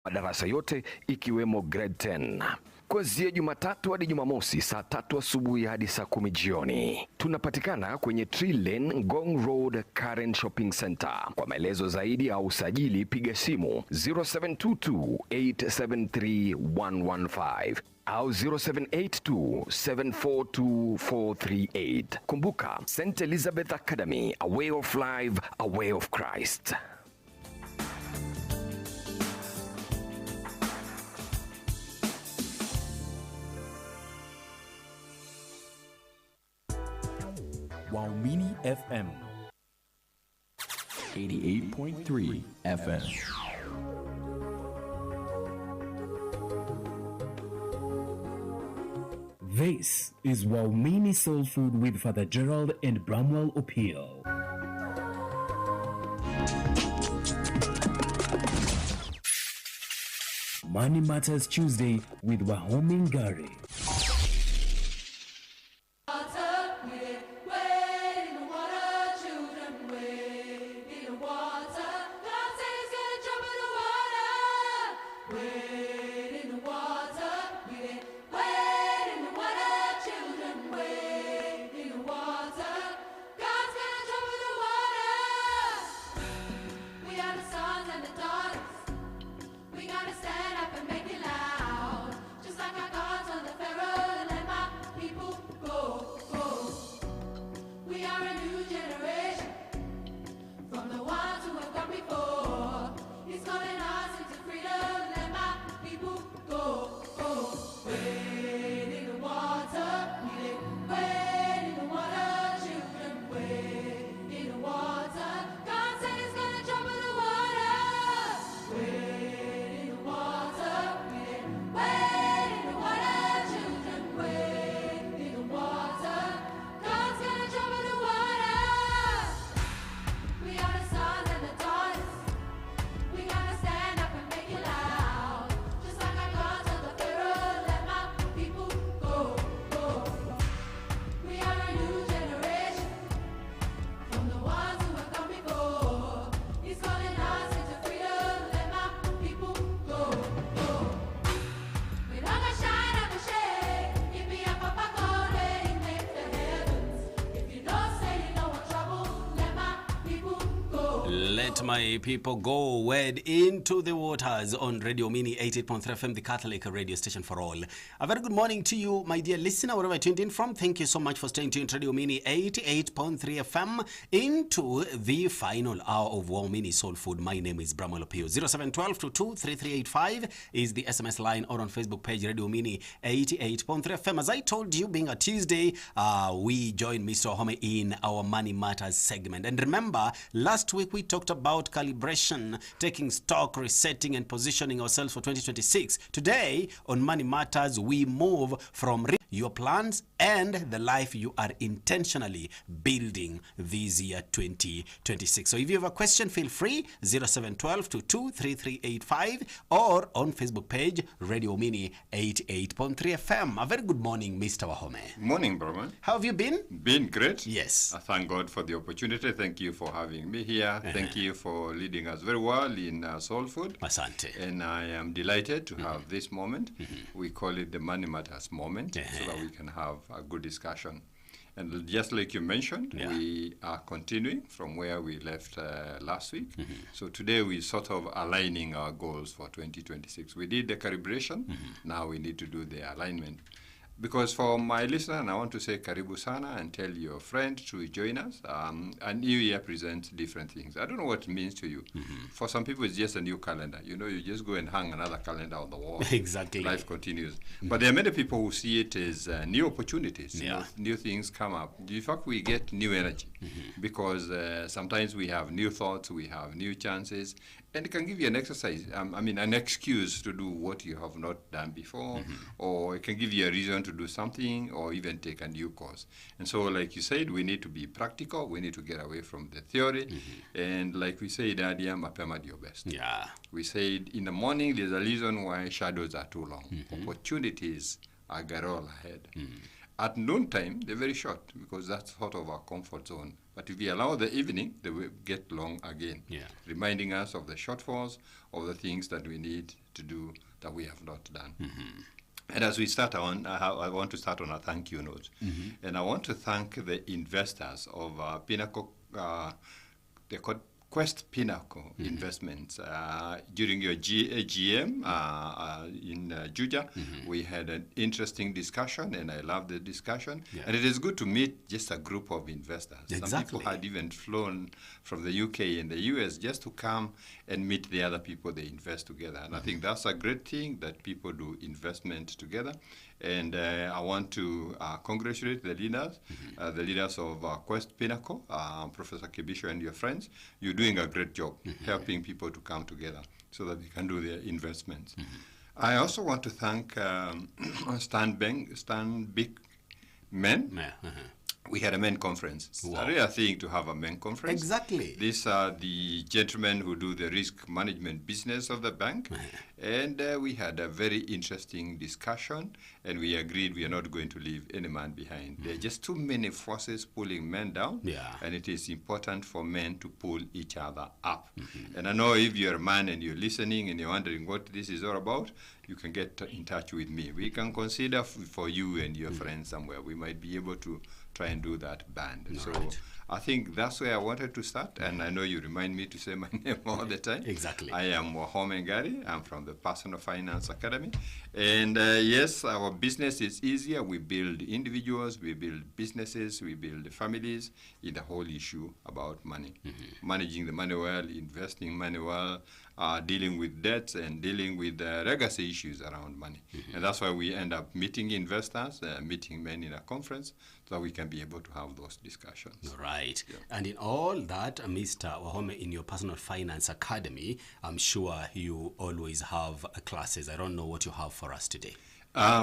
madarasa yote ikiwemo grade 10. Kuanzia Jumatatu hadi Jumamosi saa 3 asubuhi hadi saa 10 jioni. Tunapatikana kwenye Tree Lane, Ngong Road, Karen Shopping Center. Kwa maelezo zaidi au usajili piga simu 0722873115 au 0782742438. Kumbuka, St. Elizabeth Academy, a way of life, a way of Christ. Waumini FM 88.3 FM. This is Waumini Soul Food with Father Gerald and Bramwell Opio. Money Matters Tuesday with Wahome Ngari. Let my people go wade into the waters on Radio Mini 88.3 FM, the Catholic radio station for all. A very good morning to you, my dear listener, wherever you tuned in from. Thank you so much for staying tuned to Radio Mini 88.3 FM into the final hour of Wow Mini Soul Food. My name is Bramwell Opio. 0712223385 is the SMS line, or on Facebook page Radio Mini 88.3 FM. As I told you, being a Tuesday, we joined Mr. Ohome in our Money Matters segment. And remember, last week we talked about calibration, taking stock, resetting, and positioning ourselves for 2026. Today, on Money Matters, we move from your plans and the life you are intentionally building this year 2026. So if you have a question, feel free, 0712223385 or on Facebook page Radio Mini 88.3 FM. A very good morning, Mr. Wahome. Morning, Brahman. How have you been? Been great. Yes. I thank God for the opportunity. Thank you for having me here. Thank you for leading us very well in Soul Food. Asante. And I am delighted to have this moment. We call it the Money Matters moment, so that we can have a good discussion. And just like you mentioned, we are continuing from where we left last week. So today we sort of aligning our goals for 2026. We did the calibration. Now we need to do the alignment. Because for my listener, and I want to say karibu sana and tell your friend to join us. A new year presents different things. I don't know what it means to you. For some people, it's just a new calendar. You know, you just go and hang another calendar on the wall. Exactly. Life continues. But there are many people who see it as new opportunities. You know, new things come up. In fact, we get new energy because sometimes we have new thoughts, we have new chances, and it can give you an exercise, an excuse to do what you have not done before, or it can give you a reason to do something, or even take a new course. And so, like you said, we need to be practical. We need to get away from the theory. And like we said earlier, mapema ndio best. Yeah. We said in the morning, there's a reason why shadows are too long. Opportunities are garol ahead. At noontime, they're very short because that's sort of our comfort zone. But if we allow the evening, they will get long again, reminding us of the shortfalls, of the things that we need to do that we have not done. And as we start on, I want to start on a thank you note. And I want to thank the investors of Pinnacle, the Quest Pinnacle Investments. During your GM in Juja, we had an interesting discussion, and I love the discussion. And it is good to meet just a group of investors. Some people had even flown from the UK and the US just to come and meet the other people they invest together. And I think that's a great thing, that people do investment together. And I want to congratulate the leaders of Quest Pinnacle, Professor Kibisho and your friends. You're doing a great job helping people to come together so that they can do their investments. I also want to thank Stan Big Men. We had a men conference. It's a rare thing to have a men conference. Exactly. These are the gentlemen who do the risk management business of the bank. And we had a very interesting discussion, and we agreed we are not going to leave any man behind. There are just too many forces pulling men down, and it is important for men to pull each other up. And I know if you're a man and you're listening and you're wondering what this is all about, you can get in touch with me. We can consider for you and your friends somewhere. We might be able to try and do that band. So I think that's where I wanted to start, and I know you remind me to say my name all the time. Exactly. I am Wahome Ngari. I'm from the Personal Finance Academy. And yes, our business is easier. We build individuals, we build businesses, we build families in the whole issue about money. Managing the money well, investing money well, dealing with debts, and dealing with legacy issues around money. And that's why we end up meeting investors, meeting men in a conference, so that we can be able to have those discussions. Right. And in all that, Mr. Wahome, in your Personal Finance Academy, I'm sure you always have classes. I don't know what you have for us today.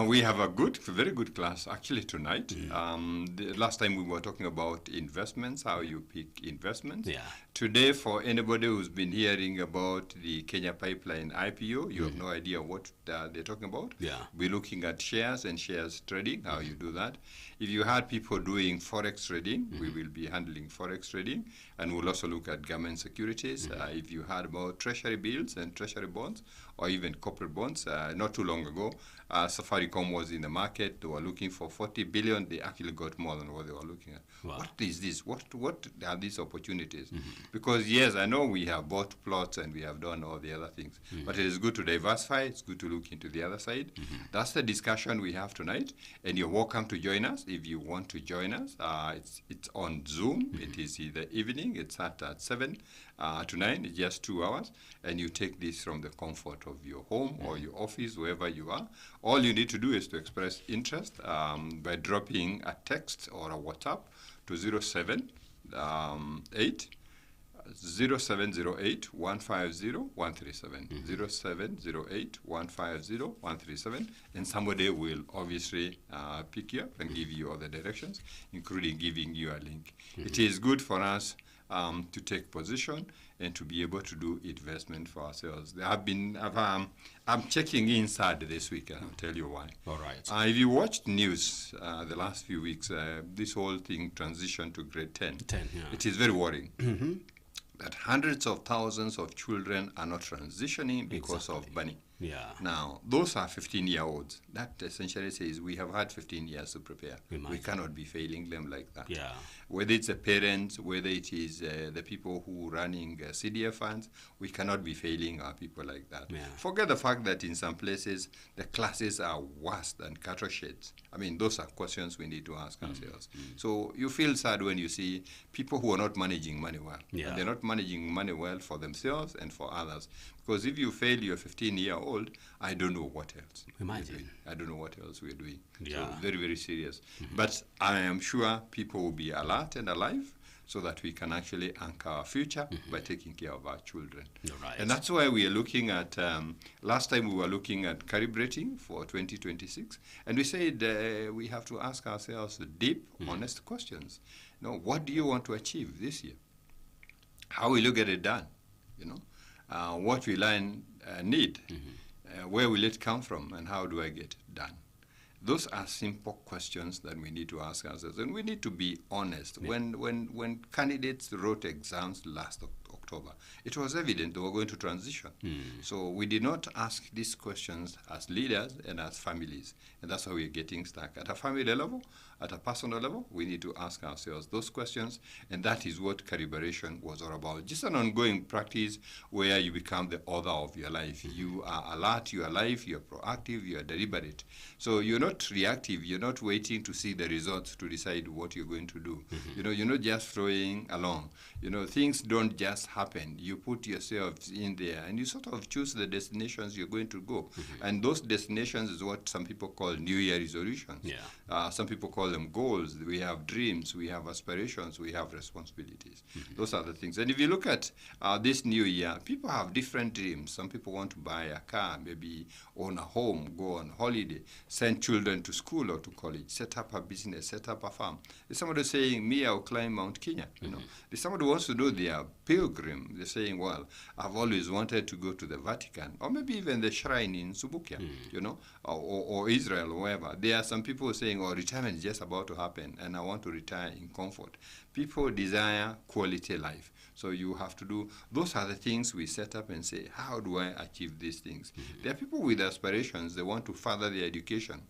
We have a very good class actually tonight. The last time we were talking about investments, how you pick investments. Today, for anybody who's been hearing about the Kenya Pipeline IPO, you have no idea what they're talking about. We're looking at shares and shares trading, how you do that. If you had people doing forex trading, we will be handling forex trading, and we'll also look at government securities. If you heard about treasury bills and treasury bonds, or even corporate bonds, not too long ago, Safaricom was in the market. They were looking for 40 billion. They actually got more than what they were looking at. What is this? What are these opportunities? Because yes, I know we have bought plots and we have done all the other things, but it is good to diversify. It's good to look into the other side. That's the discussion we have tonight, and you're welcome to join us if you want to join us. It's on Zoom. It is in the evening. It's at 7 to 9. It's just 2 hours, and you take this from the comfort of your home or your office, wherever you are. All you need to do is to express interest by dropping a text or a WhatsApp to 0708 0708 150 137 0708 150 137, and somebody will obviously pick you up and give you all the directions, including giving you a link. It is good for us to take position and to be able to do investment for ourselves. I'm checking inside this week, and I'll tell you why. All right. If you watched news the last few weeks, this whole thing transitioned to grade 10. It is very worrying that hundreds of thousands of children are not transitioning because of money. Now, those are 15-year-olds. That essentially says we have had 15 years to prepare. We cannot be failing them like that. Whether it's the parents, whether it is the people who are running CDF funds, we cannot be failing our people like that. Forget the fact that in some places, the classes are worse than cattle sheds. I mean, those are questions we need to ask ourselves. So you feel sad when you see people who are not managing money well. And they're not managing money well for themselves and for others. Because if you fail your 15-year-old, I don't know what else. Imagine. I don't know what else we're doing. So very, very serious. But I am sure people will be alert and alive so that we can actually anchor our future by taking care of our children. And that's why we are looking at, last time we were looking at calibrating for 2026. And we said we have to ask ourselves deep, honest questions. You know, what do you want to achieve this year? How will you get it done? You know? What will I need? Where will it come from, and how do I get it done? Those are simple questions that we need to ask ourselves, and we need to be honest. When candidates wrote exams last October, it was evident they were going to transition. So we did not ask these questions as leaders and as families, and that's why we're getting stuck. At a family level, at a personal level, we need to ask ourselves those questions, and that is what calibration was all about. Just an ongoing practice where you become the author of your life. You are alert, you are alive, you are proactive, you are deliberate. So you're not reactive, you're not waiting to see the results to decide what you're going to do. You're not just flowing along. Things don't just happen. You put yourself in there and you sort of choose the destinations you're going to go. And those destinations is what some people call New Year resolutions. Some people call them goals. We have dreams, we have aspirations, we have responsibilities. Those are the things. And if you look at this new year, people have different dreams. Some people want to buy a car, maybe own a home, go on holiday, send children to school or to college, set up a business, set up a farm. There's somebody saying, me, I'll climb Mount Kenya. There's somebody who wants to do their pilgrim. They're saying, well, I've always wanted to go to the Vatican, or maybe even the shrine in Subukia, or Israel, or wherever. There are some people saying, oh, retirement is just about to happen, and I want to retire in comfort. People desire quality life. So you have to do, those are the things we set up and say, how do I achieve these things? There are people with aspirations, they want to further their education.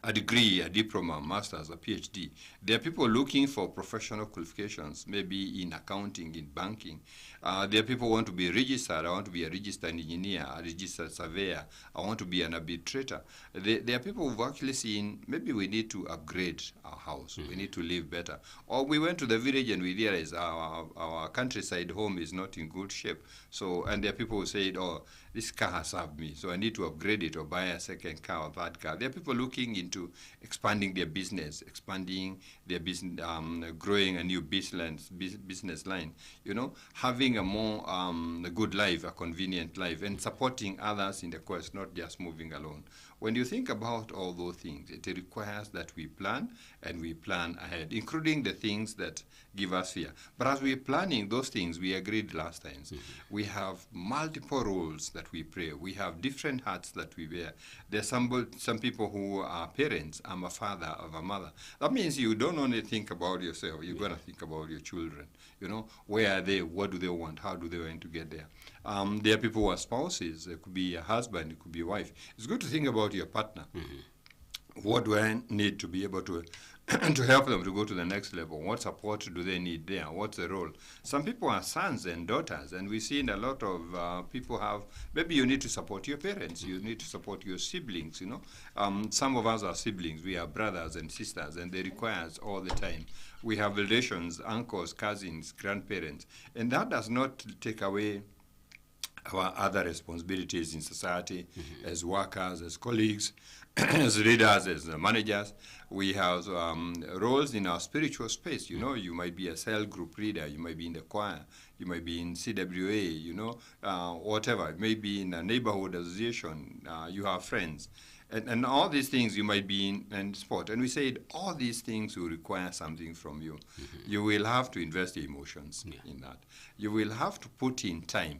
A degree, a diploma, a master's, a PhD. There are people looking for professional qualifications, maybe in accounting, in banking. There are people who want to be registered. I want to be a registered engineer, a registered surveyor. I want to be an arbitrator. There are people who've actually seen, maybe we need to upgrade our house. We need to live better. Or we went to the village and we realized our countryside home is not in good shape. So, and there are people who said, oh, this car has served me, so I need to upgrade it or buy a second car or that car. There are people looking into expanding their business, expanding their business, growing a new business line, having a more a good life, a convenient life, and supporting others in the quest, not just moving alone. When you think about all those things, it requires that we plan and we plan ahead, including the things that give us fear. But as we're planning those things, we agreed last time, we have multiple roles that we play. We have different hats that we wear. There's some people who are parents. I'm a father of a mother. That means you don't only think about yourself, you're going to think about your children. Where are they? What do they want? How do they want to get there? There are people who are spouses. It could be a husband, it could be a wife. It's good to think about your partner. What do I need to be able to to help them to go to the next level? What support do they need there? What's the role? Some people are sons and daughters, and we've seen a lot of people have, maybe you need to support your parents, you need to support your siblings, Some of us are siblings, we are brothers and sisters, and they require us all the time. We have relations, uncles, cousins, grandparents, and that does not take away our other responsibilities in society as workers, as colleagues, as leaders, as managers. We have roles in our spiritual space. You might be a cell group leader, you might be in the choir, you might be in CWA, whatever. It may be in a neighborhood association, you have friends. And all these things you might be in sport. And we said all these things will require something from you. You will have to invest your emotions in that. You will have to put in time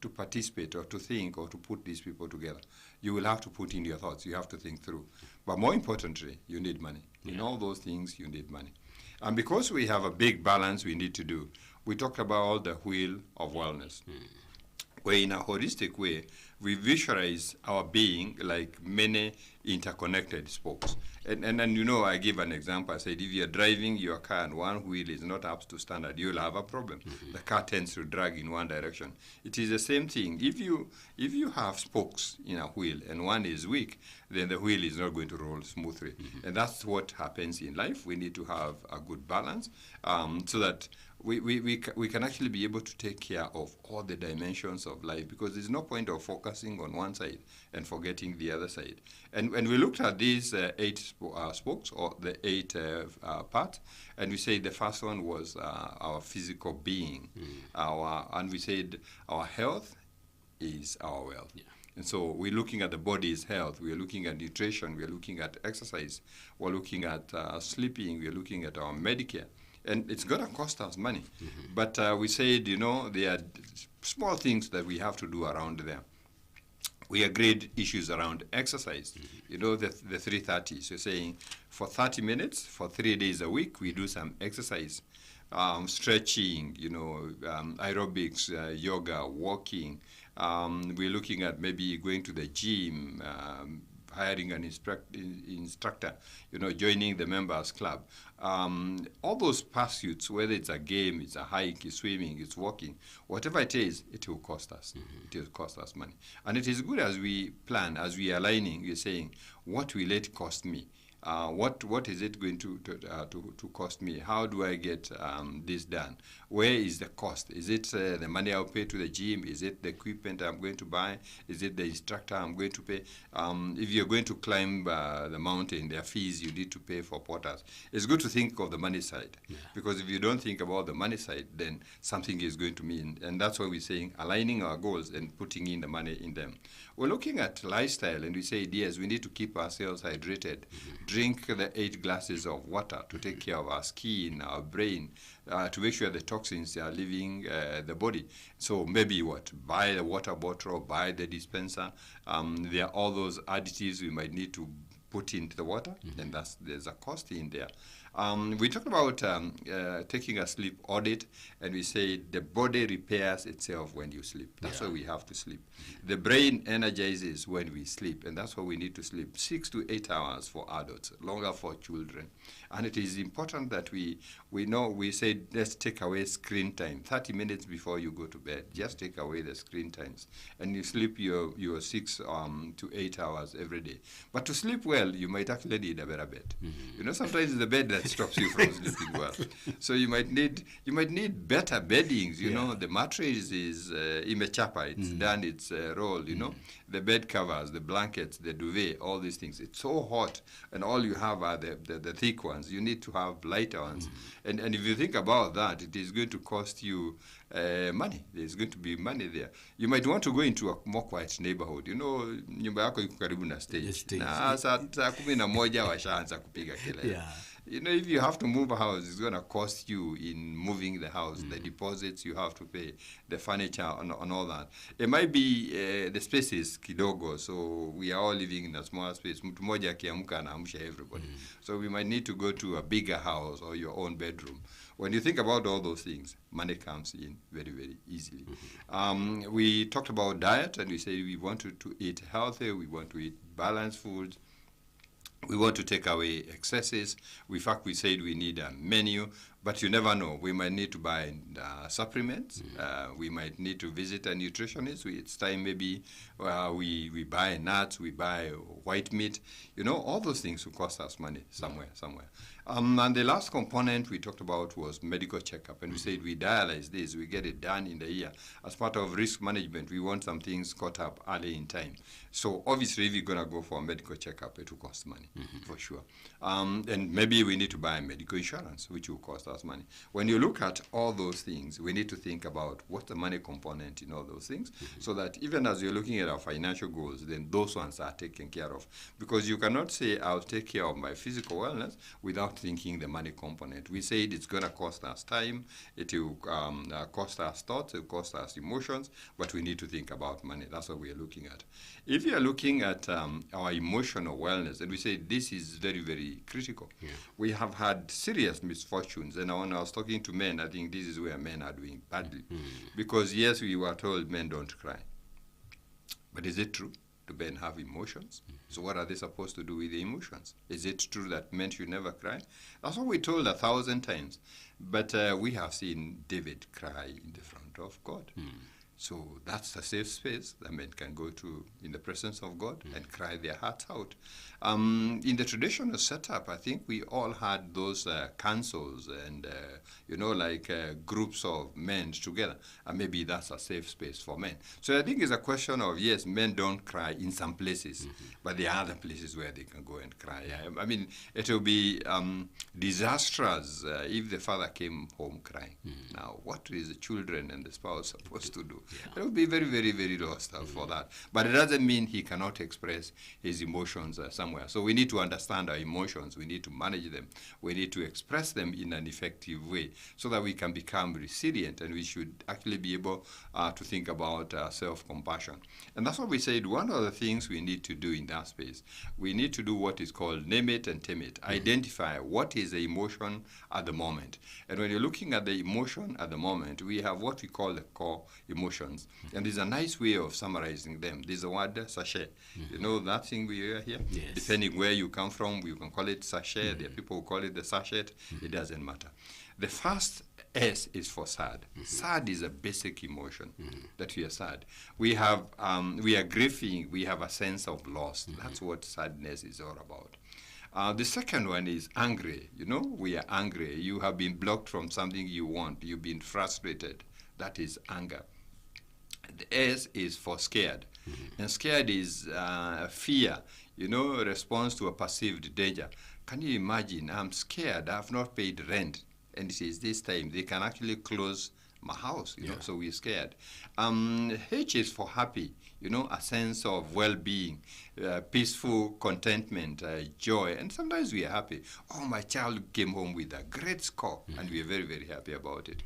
to participate or to think or to put these people together. You will have to put in your thoughts. You have to think through. But more importantly, you need money. In all those things, you need money. And because we have a big balance we need to do, we talked about the wheel of wellness, where in a holistic way, we visualize our being like many interconnected spokes. And I give an example. I said, if you're driving your car and one wheel is not up to standard, you'll have a problem. The car tends to drag in one direction. It is the same thing. If you have spokes in a wheel and one is weak, then the wheel is not going to roll smoothly. And that's what happens in life. We need to have a good balance so that we can actually be able to take care of all the dimensions of life, because there's no point of focusing on one side and forgetting the other side. And we looked at these 8 spokes, or the 8 parts, and we said the first one was our physical being. And we said our health is our wealth. And so we're looking at the body's health, we're looking at nutrition, we're looking at exercise, we're looking at sleeping, we're looking at our Medicare. And it's going to cost us money. But we said, there are small things that we have to do around there. we agreed issues around exercise. You know, the 330s. You're saying for 30 minutes, for 3 days a week, we do some exercise. Stretching, you know, aerobics, yoga, walking. We're looking at maybe going to the gym, hiring an instructor, you know, joining the members club. All those pursuits, whether it's a game, it's a hike, it's swimming, it's walking, whatever it is, it will cost us. It will cost us money. And it is good as we plan, as we are aligning, we're saying, what will it cost me? What is it going to cost me? How do I get this done? Where is the cost? Is it the money I'll pay to the gym? Is it the equipment I'm going to buy? Is it the instructor I'm going to pay? If you're going to climb the mountain, there are fees you need to pay for porters. It's good to think of the money side, because if you don't think about the money side, then something is going to mean, and that's why we're saying aligning our goals and putting in the money in them. We're looking at lifestyle, and we say, yes, we need to keep ourselves hydrated. Drink the 8 glasses of water to take care of our skin, our brain, to make sure the toxins are leaving the body. So maybe buy the water bottle, buy the dispenser. There are all those additives we might need to put into the water, and there's a cost in there. We talked about taking a sleep audit, and we say the body repairs itself when you sleep. That's why we have to sleep. The brain energizes when we sleep, and that's why we need to sleep 6 to 8 hours for adults, longer for children. And it is important that we say, let's take away screen time. 30 minutes before you go to bed, just take away the screen times, and you sleep your 6 to 8 hours every day. But to sleep well, you might actually need a better bed. You know, sometimes it's the bed that stops you from sleeping well. So you might need better beddings. You know, the mattress is imechapa. It's done its role. You know, the bed covers, the blankets, the duvet, all these things. It's so hot, and all you have are the thick ones. You need to have lighter ones. And if you think about that, it is going to cost you money. There's going to be money there. You might want to go into a more quiet neighborhood. You know, nyumba yako iko karibu na stage. Na saa 11 washaanza kupiga kelele. You know, if you have to move a house, it's going to cost you in moving the house, the deposits you have to pay, the furniture, and all that. It might be the space is kidogo, so we are all living in a small space. Mtu moja akiamka anaamsha everybody. So we might need to go to a bigger house or your own bedroom. When you think about all those things, money comes in very, very easily. We talked about diet, and we said we want to eat healthy, we want to eat balanced foods. We want to take away excesses. In fact, we said we need a menu, but you never know. We might need to buy supplements. We might need to visit a nutritionist. It's time maybe we buy nuts, we buy white meat. You know, all those things will cost us money somewhere. And the last component we talked about was medical checkup. And we said we dialyze this, we get it done in the year. As part of risk management, we want some things caught up early in time. So obviously, if you're going to go for a medical checkup, it will cost money, for sure. And maybe we need to buy medical insurance, which will cost us money. When you look at all those things, we need to think about what's the money component in all those things, so that even as you're looking at our financial goals, then those ones are taken care of. Because you cannot say, I'll take care of my physical wellness without thinking the money component. We said it's going to cost us time, it will cost us thoughts, it will cost us emotions, but we need to think about money. That's what we are looking at. If you are looking at our emotional wellness, and we say this is very, very critical. We have had serious misfortunes, and when I was talking to men, I think this is where men are doing badly. Because yes, we were told men don't cry. But is it true? Do men have emotions? So what are they supposed to do with the emotions? Is it true that men should never cry? That's what we told 1,000 times. But we have seen David cry in the front of God. So that's a safe space that men can go to in the presence of God and cry their hearts out. In the traditional setup, I think we all had those councils and, groups of men together. And maybe that's a safe space for men. So I think it's a question of, yes, men don't cry in some places, but there are other places where they can go and cry. I mean, it will be disastrous if the father came home crying. Now, what is the children and the spouse supposed to do? It will be very, very, very lost for that. But it doesn't mean he cannot express his emotions somewhere. So we need to understand our emotions. We need to manage them. We need to express them in an effective way so that we can become resilient, and we should actually be able to think about self-compassion. And that's what we said. One of the things we need to do in that space, we need to do what is called name it and tame it. Identify what is the emotion at the moment. And when you're looking at the emotion at the moment, we have what we call the core emotions. And there's a nice way of summarizing them. There's a word sachet. You know that thing we hear here? Yes. Depending where you come from, you can call it sachet. There are people who call it the sachet. It doesn't matter. The first S is for sad. Sad is a basic emotion that we are sad. We are grieving. We have a sense of loss. That's what sadness is all about. The second one is angry. You know, we are angry. You have been blocked from something you want. You've been frustrated. That is anger. The S is for scared. And scared is fear, you know, a response to a perceived danger. Can you imagine? I'm scared. I have not paid rent. And it is this time. They can actually close my house, you know, so we're scared. H is for happy, you know, a sense of well-being, peaceful contentment, joy, and sometimes we are happy. Oh, my child came home with a great score, and we are very, very happy about it.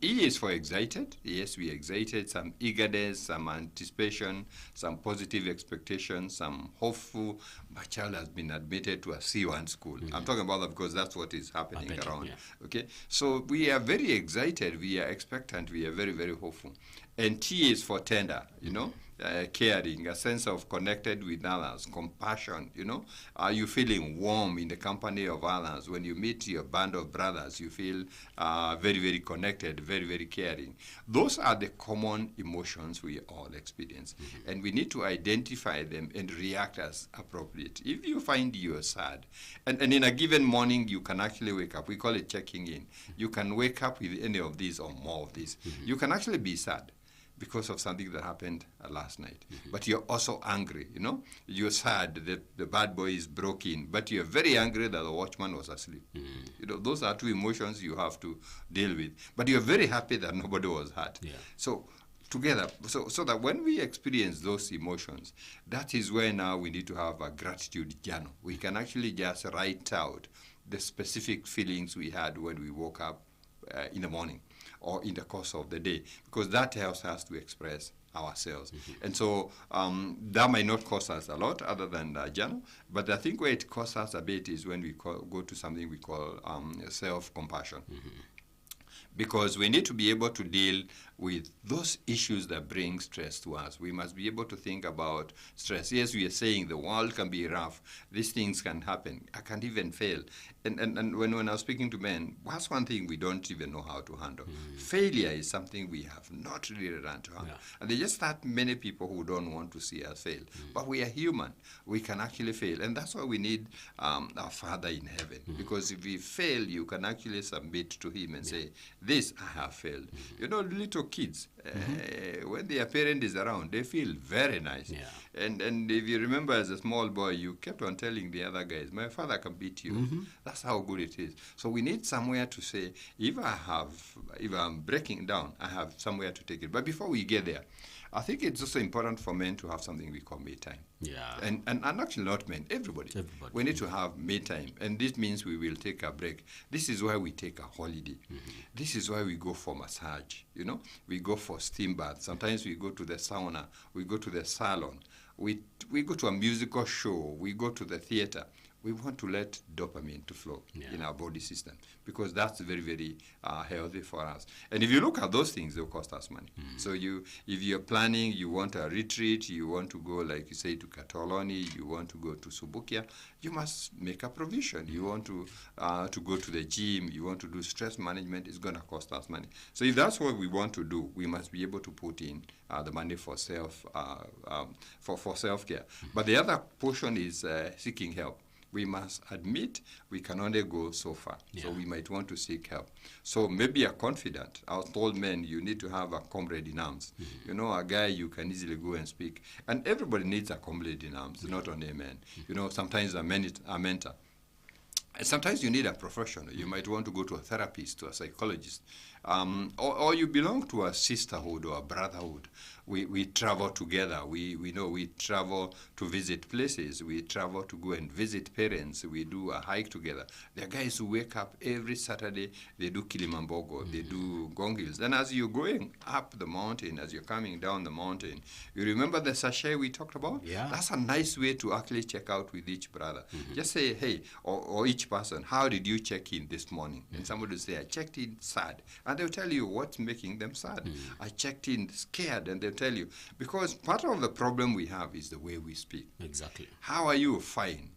E is for excited. Yes, we are excited, some eagerness, some anticipation, some positive expectation, some hopeful. My child has been admitted to a C1 school. I'm talking about that because that's what is happening around. Okay, so we are very excited, we are expectant, we are very, very hopeful. And T is for tender, you know, caring, a sense of connected with others, compassion, you know. Are you feeling warm in the company of others? When you meet your band of brothers, you feel very, very connected, very, very caring. Those are the common emotions we all experience. And we need to identify them and react as appropriate. If you find you're sad, and in a given morning, you can actually wake up. We call it checking in. You can wake up with any of these or more of these. You can actually be sad because of something that happened last night. But you're also angry, you know? You're sad that the bad boy is broke in, but you're very angry that the watchman was asleep. You know, those are two emotions you have to deal with. But you're very happy that nobody was hurt. So together, so that when we experience those emotions, that is where now we need to have a gratitude journal. We can actually just write out the specific feelings we had when we woke up in the morning or in the course of the day, because that helps us to express ourselves. And so that might not cost us a lot other than the journal, but I think where it costs us a bit is when we go to something we call self-compassion. Because we need to be able to deal with those issues that bring stress to us. We must be able to think about stress. Yes, we are saying the world can be rough. These things can happen. I can't even fail. And when I was speaking to men, what's one thing we don't even know how to handle? Failure is something we have not really learned to handle. And there's just that many people who don't want to see us fail. But we are human. We can actually fail. And that's why we need our Father in heaven. Because if we fail, you can actually submit to him and say, this I have failed. You know, little kids, when their parent is around, they feel very nice. And if you remember as a small boy, you kept on telling the other guys, my father can beat you. That's how good it is. So we need somewhere to say, if I'm breaking down, I have somewhere to take it. But before we get there, I think it's also important for men to have something we call me time. And actually not men, everybody. We need to have me time. And this means we will take a break. This is why we take a holiday. This is why we go for massage, you know. We go for steam bath. Sometimes we go to the sauna. We go to the salon. We go to a musical show. We go to the theater. We want to let dopamine to flow in our body system because that's very, very healthy for us. And if you look at those things, they'll cost us money. So if you're planning, you want a retreat, you want to go, like you say, to Katoloni, you want to go to Subukia, you must make a provision. You want to go to the gym, you want to do stress management, it's going to cost us money. So if that's what we want to do, we must be able to put in the money for self-care. But the other portion is seeking help. We must admit we can only go so far. So we might want to seek help. So maybe a confidant. I was told men, you need to have a comrade in arms. You know, a guy you can easily go and speak. And everybody needs a comrade in arms, not only men. You know, sometimes a mentor. And sometimes you need a professional. You might want to go to a therapist, to a psychologist. or you belong to a sisterhood or a brotherhood. We travel together. We travel to visit places. We travel to go and visit parents. We do a hike together. There are guys who wake up every Saturday. They do Kilimambogo. They do Gong Hills. And as you're going up the mountain, as you're coming down the mountain, you remember the sachet we talked about? Yeah. That's a nice way to actually check out with each brother. Just say, hey, or each person, how did you check in this morning? And somebody will say, I checked in sad. And they'll tell you what's making them sad. I checked in scared, and they'll tell you. Because part of the problem we have is the way we speak. Exactly. How are you? Fine.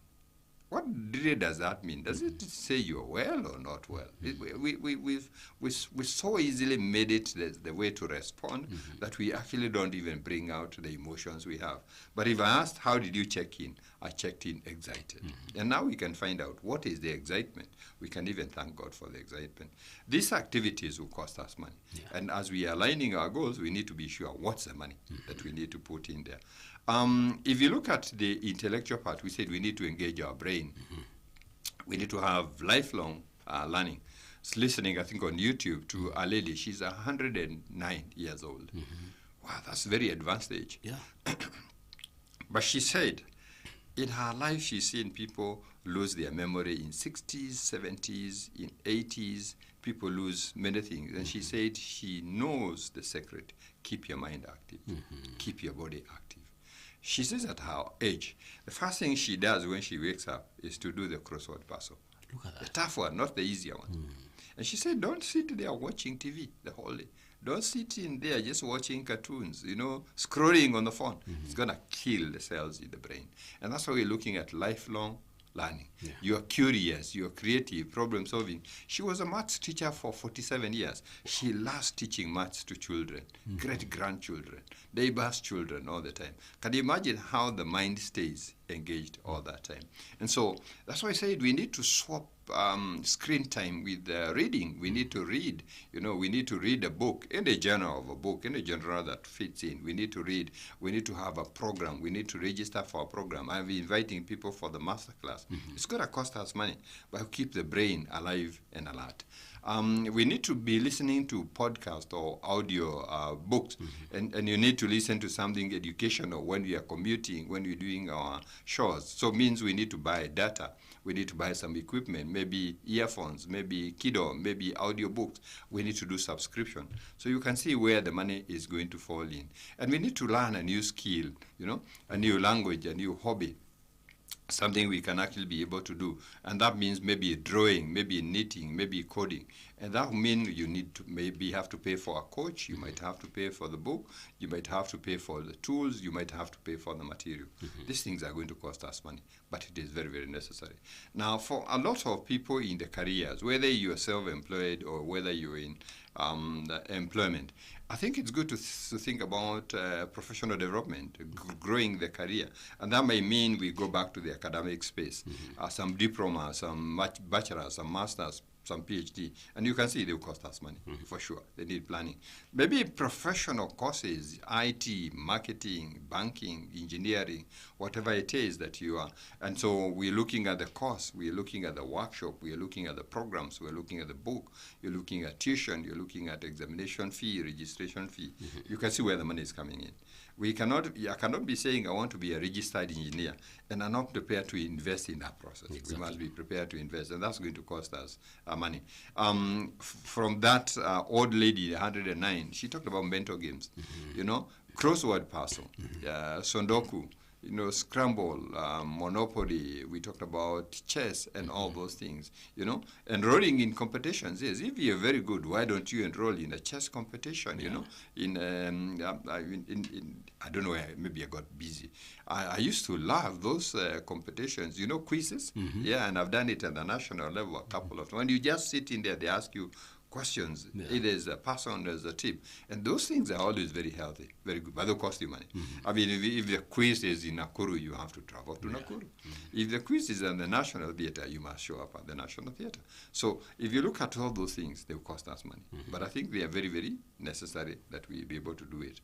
What really does that mean? Does it say you're well or not well? We so easily made it the way to respond that we actually don't even bring out the emotions we have. But if I asked, how did you check in? I checked in excited. And now we can find out what is the excitement. We can even thank God for the excitement. These activities will cost us money. Yeah. And as we are aligning our goals, we need to be sure what's the money that we need to put in there. If you look at the intellectual part, we said we need to engage our brain. We need to have lifelong learning. It's listening, I think, on YouTube to a lady. She's 109 years old. Wow, that's very advanced age. Yeah. But she said, in her life, she's seen people lose their memory in 60s, 70s, in 80s. People lose many things. And she said she knows the secret. Keep your mind active. Keep your body active. She says at her age, the first thing she does when she wakes up is to do the crossword puzzle. Look at that. The tough one, not the easier one. And she said, don't sit there watching TV the whole day. Don't sit in there just watching cartoons, scrolling on the phone. It's going to kill the cells in the brain. And that's why we're looking at lifelong learning. Yeah. You're curious, you're creative, problem solving. She was a maths teacher for 47 years. She loves teaching maths to children, great-grandchildren, neighbors' children all the time. Can you imagine how the mind stays engaged all that time? And so that's why I said we need to swap screen time with reading. We need to read. We need to read a book, in a genre of a book, in a genre that fits in. We need to read. We need to have a program. We need to register for a program. I'm inviting people for the master class. It's going to cost us money, but keep the brain alive and alert. We need to be listening to podcast or audio books, and you need to listen to something educational when we are commuting, when we're doing our shows. So it means we need to buy data. We need to buy some equipment, maybe earphones, maybe Kiddo, maybe audio books. We need to do subscription. So you can see where the money is going to fall in. And we need to learn a new skill, a new language, a new hobby. Something we can actually be able to do. And that means maybe drawing, maybe knitting, maybe coding. And that means you need to maybe have to pay for a coach, you might have to pay for the book, you might have to pay for the tools, you might have to pay for the material. These things are going to cost us money, but it is very, very necessary. Now, for a lot of people in the careers, whether you're self-employed or whether you're in employment, I think it's good to think about professional development, growing the career. And that may mean we go back to the academic space, some diplomas, some bachelors, some masters, some PhD. And you can see they will cost us money, for sure. They need planning. Maybe professional courses, IT, marketing, banking, engineering, whatever it is that you are. And so we're looking at the course, we're looking at the workshop, we're looking at the programs, we're looking at the book, you're looking at tuition, you're looking at examination fee, registration fee. You can see where the money is coming in. I cannot be saying I want to be a registered engineer and I'm not prepared to invest in that process. Exactly. We must be prepared to invest, and that's going to cost us money. From that old lady, 109, she talked about mental games, crossword puzzle, Sondoku, scramble, Monopoly, we talked about chess and all those things, enrolling in competitions. Yes, if you're very good, why don't you enroll in a chess competition, I don't know, maybe I got busy. I used to love those competitions, quizzes. Yeah, and I've done it at the national level a couple of times. When you just sit in there, they ask you questions. Either as a person or as a tip. And those things are always very healthy, very good, but they'll cost you money. I mean, if the quiz is in Nakuru, you have to travel to Nakuru. If the quiz is in the National Theatre, you must show up at the National Theatre. So if you look at all those things, they will cost us money. But I think they are very, very necessary that we be able to do it.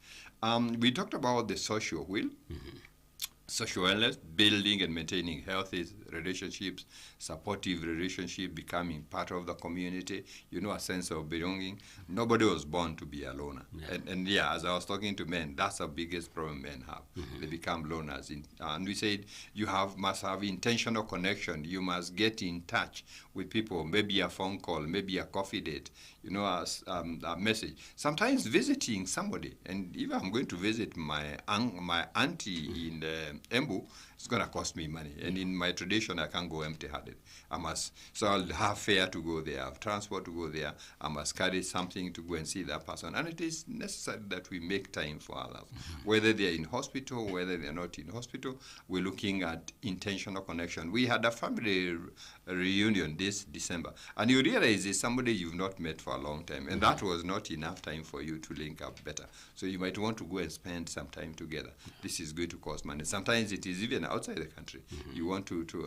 We talked about the social will. social wellness, building and maintaining healthy relationships, supportive relationship, becoming part of the community, a sense of belonging. Nobody was born to be a loner. And as I was talking to men, that's the biggest problem men have. They become loners. And we said you must have intentional connection. You must get in touch with people, maybe a phone call, maybe a coffee date, a message. Sometimes visiting somebody, and if I'm going to visit my auntie in Embu, it's going to cost me money. And in my tradition, I can't go empty-handed. So I'll have fare to go there, have transport to go there. I must carry something to go and see that person. And it is necessary that we make time for others. Whether they're in hospital, whether they're not in hospital, we're looking at intentional connection. We had a family reunion this December. And you realize it's somebody you've not met for a long time. And that was not enough time for you to link up better. So you might want to go and spend some time together. This is going to cost money. Sometimes it is even outside the country. You want to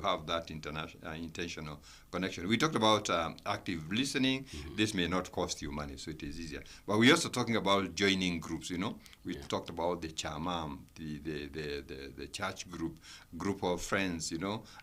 have that intentional connection. We talked about active listening. This may not cost you money, so it is easier. But we're also talking about joining groups. We talked about the chamam, the church group of friends.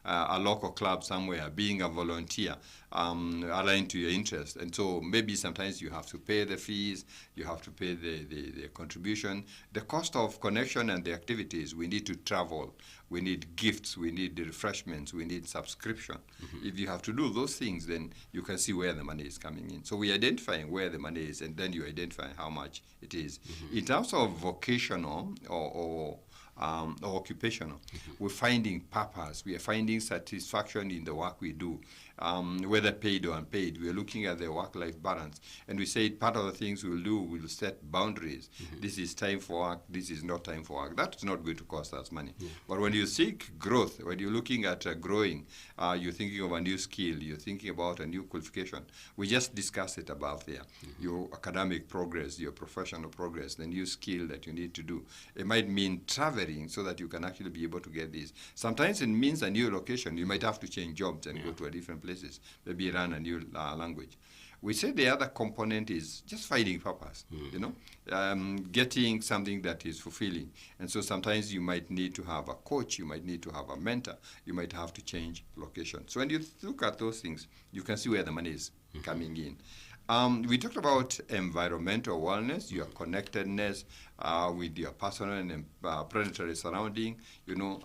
A local club somewhere, being a volunteer, aligned to your interest. And so maybe sometimes you have to pay the fees, you have to pay the contribution, the cost of connection and the activities. We need to travel. We need gifts, we need the refreshments, we need subscription. If you have to do those things, then you can see where the money is coming in. So we identifying where the money is, and then you identify how much it is. In terms of vocational or occupational, we're finding purpose, we are finding satisfaction in the work we do. Whether paid or unpaid, we are looking at the work-life balance. And we said part of the things we'll do, we'll set boundaries. This is time for work, this is not time for work. That's not going to cost us money. But when you seek growth, when you're looking at growing, you're thinking of a new skill, you're thinking about a new qualification. We just discussed it above there. Your academic progress, your professional progress, the new skill that you need to do. It might mean traveling so that you can actually be able to get this. Sometimes it means a new location. You might have to change jobs and go to a different places, maybe learn a new language. We say the other component is just finding purpose, getting something that is fulfilling. And so sometimes you might need to have a coach, you might need to have a mentor, you might have to change location. So when you look at those things, you can see where the money is coming in. We talked about environmental wellness, your connectedness with your personal and planetary surrounding,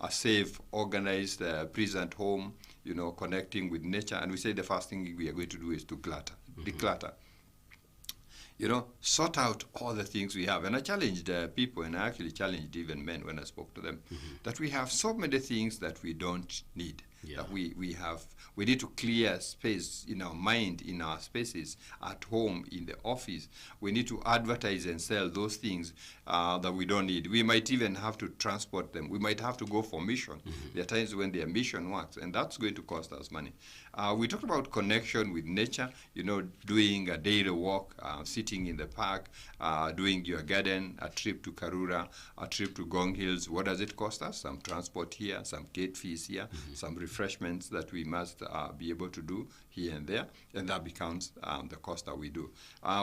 a safe, organized, pleasant home, connecting with nature. And we say the first thing we are going to do is to declutter. Sort out all the things we have. And I challenged people, and I actually challenged even men when I spoke to them, that we have so many things that we don't need. That we need to clear space in our mind, in our spaces, at home, in the office. We need to advertise and sell those things that we don't need. We might even have to transport them. We might have to go for mission. There are times when their mission works, and that's going to cost us money. We talked about connection with nature, doing a daily walk, sitting in the park, doing your garden, a trip to Karura, a trip to Gong Hills. What does it cost us? Some transport here, some gate fees here, some refreshments that we must be able to do here and there, and that becomes the cost that we do.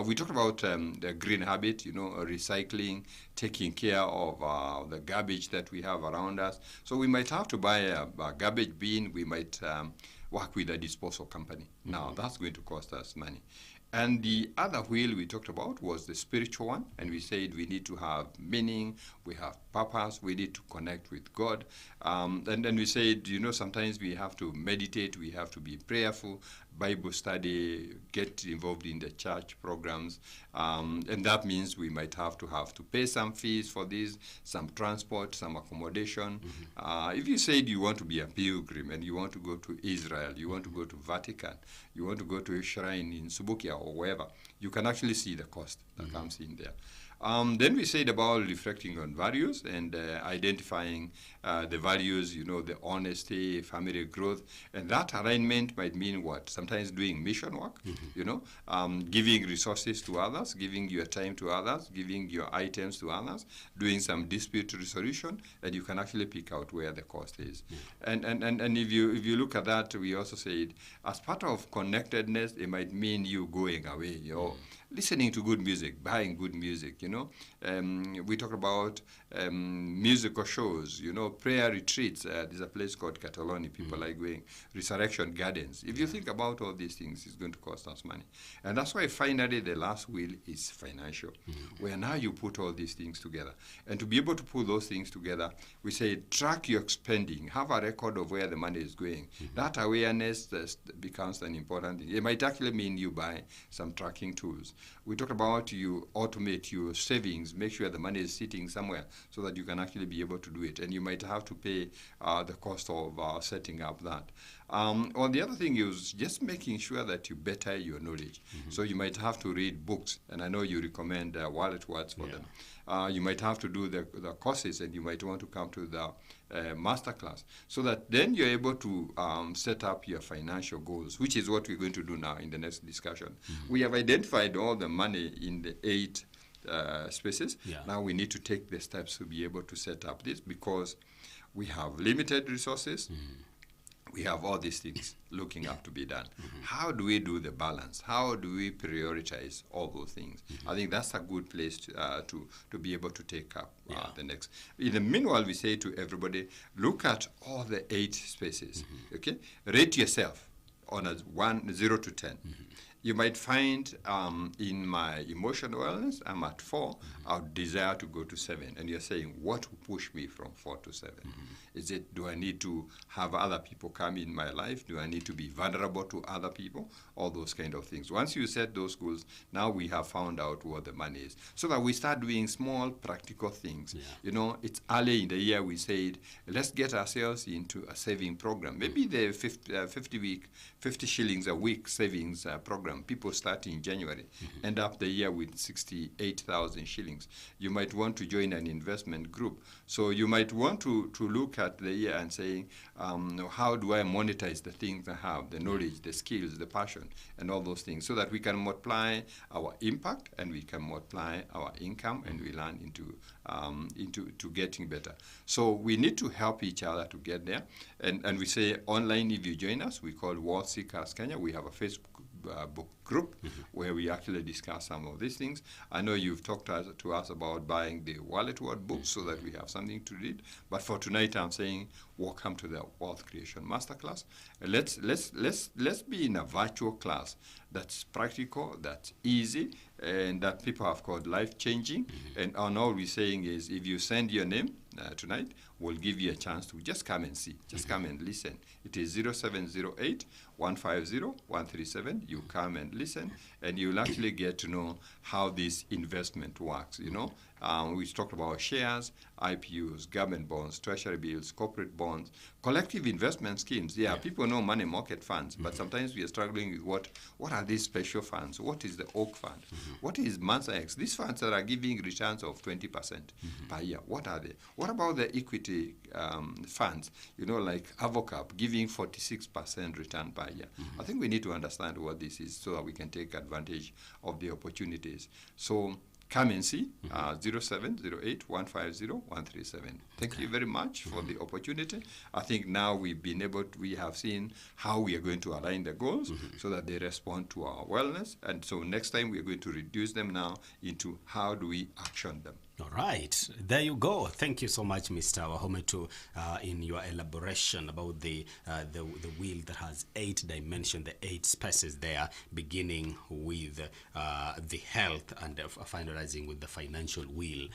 We talked about the green habit, recycling, taking care of the garbage that we have around us. So we might have to buy a garbage bin. We might work with a disposal company. Now, that's going to cost us money. And the other wheel we talked about was the spiritual one, and we said we need to have meaning, we have purpose, we need to connect with God. And then we said, sometimes we have to meditate, we have to be prayerful, Bible study, get involved in the church programs, and that means we might have to pay some fees for this, some transport, some accommodation. If you said you want to be a pilgrim and you want to go to Israel, you want to go to Vatican, you want to go to a shrine in Subukia or wherever, you can actually see the cost that comes in there. Then we said about reflecting on values and identifying the values, the honesty, family growth, and that alignment might mean what? Sometimes doing mission work, giving resources to others, giving your time to others, giving your items to others, doing some dispute resolution, and you can actually pick out where the cost is. And if you look at that, we also said as part of connectedness, it might mean you going away, listening to good music, buying good music, we talk about musical shows, prayer retreats. There's a place called Catalonia, people like going, resurrection gardens. If you think about all these things, it's going to cost us money. And that's why finally the last will is financial, where now you put all these things together. And to be able to put those things together, we say track your spending, have a record of where the money is going. That awareness becomes an important thing. It might actually mean you buy some tracking tools. We talk about you automate your savings, make sure the money is sitting somewhere so that you can actually be able to do it. And you might have to pay the cost of setting up that. Or the other thing is just making sure that you better your knowledge. So you might have to read books, and I know you recommend wallet words for them. You might have to do the courses, and you might want to come to the masterclass, so that then you're able to set up your financial goals, which is what we're going to do now in the next discussion. We have identified all the money in the 8 spaces. Now we need to take the steps to be able to set up this, because we have limited resources. We have all these things looking up to be done. How do we do the balance? How do we prioritize all those things? I think that's a good place to be able to take up the next. In the meanwhile, we say to everybody, look at all the 8 spaces. Okay, rate yourself on a 0 to 10. You might find in my emotional wellness, I'm at 4. I would desire to go to 7. And you're saying, what will push me from 4 to 7? Is it, do I need to have other people come in my life? Do I need to be vulnerable to other people? All those kind of things. Once you set those goals, now we have found out what the money is. So that we start doing small, practical things. It's early in the year we said, let's get ourselves into a saving program. Maybe the 50 shillings a week savings program. People start in January, end up the year with 68,000 shillings. You might want to join an investment group. So you might want to look at the year and saying, how do I monetize the things I have, the knowledge, the skills, the passion, and all those things, so that we can multiply our impact and we can multiply our income, and we learn into getting better. So we need to help each other to get there. And we say online, if you join us, we call World Seekers Kenya. We have a Facebook book group where we actually discuss some of these things. I know you've talked to us about buying the Wallet Word book so that we have something to read. But for tonight, I'm saying, welcome to the Wealth Creation Masterclass. Let's be in a virtual class that's practical, that's easy, and that people have called life-changing. And all we're saying is, if you send your name tonight, we'll give you a chance to just come and see, just come and listen. It is 0708 150 137. You come and listen, and you'll actually get to know how this investment works. We talked about shares, IPOs, government bonds, treasury bills, corporate bonds, collective investment schemes. People know money market funds, but sometimes we are struggling with what are these special funds? What is the Oak Fund? What is Mansa X? These funds that are giving returns of 20% per year, what are they? What about the equity funds, like Avocap, giving 46% return per year? I think we need to understand what this is so that we can take advantage of the opportunities. So come and see, 0708 150 137. Thank you very much for the opportunity. I think now we have seen how we are going to align the goals so that they respond to our wellness. And so next time we are going to reduce them now into how do we action them. All right, there you go. Thank you so much, Mr. Wahometu, in your elaboration about the wheel that has 8 dimensions, the 8 spaces there, beginning with the health and finalizing with the financial wheel.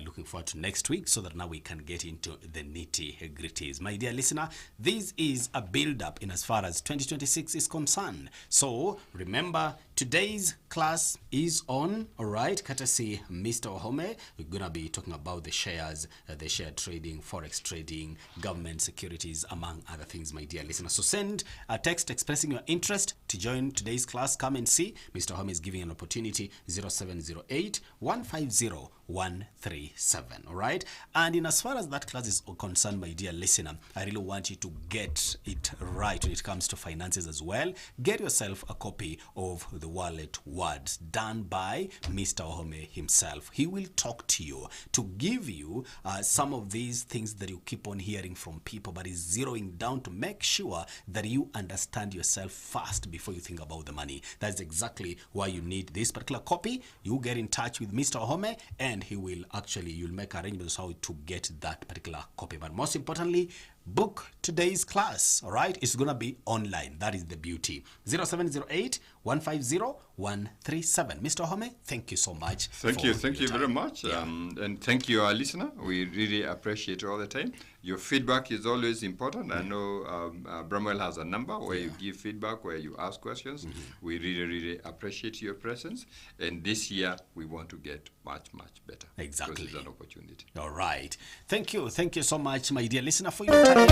Looking forward to next week so that now we can get into the nitty-gritties. My dear listener, this is a build-up in as far as 2026 is concerned. So remember, today's class is on, all right, courtesy Mr. Wahome. We're going to be talking about the shares, the share trading, forex trading, government securities, among other things, my dear listener. So send a text expressing your interest to join today's class. Come and see. Mr. Wahome is giving an opportunity, 0708 150 137. All right. And in as far as that class is concerned, my dear listener, I really want you to get it right when it comes to finances as well. Get yourself a copy of the Wallet Words done by Mr. Wahome himself. He will talk to to you, to give you some of these things that you keep on hearing from people, but is zeroing down to make sure that you understand yourself first before you think about the money. That's exactly why you need this particular copy. You get in touch with Mr. Home, and he will you'll make arrangements how to get that particular copy. But most importantly, book today's class. All right, it's gonna be online. That is the beauty. 0708 150 137. Mr. Home, thank you so much. Thank you very much. And thank you, our listener. We really appreciate it all the time. Your feedback is always important. I know Bramwell has a number where you give feedback, where you ask questions. We really appreciate your presence. And this year, we want to get much better. Exactly. Because it's an opportunity. All right. Thank you so much, my dear listener, for your time.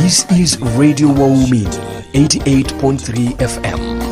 This is Radio Waumini 88.3 FM.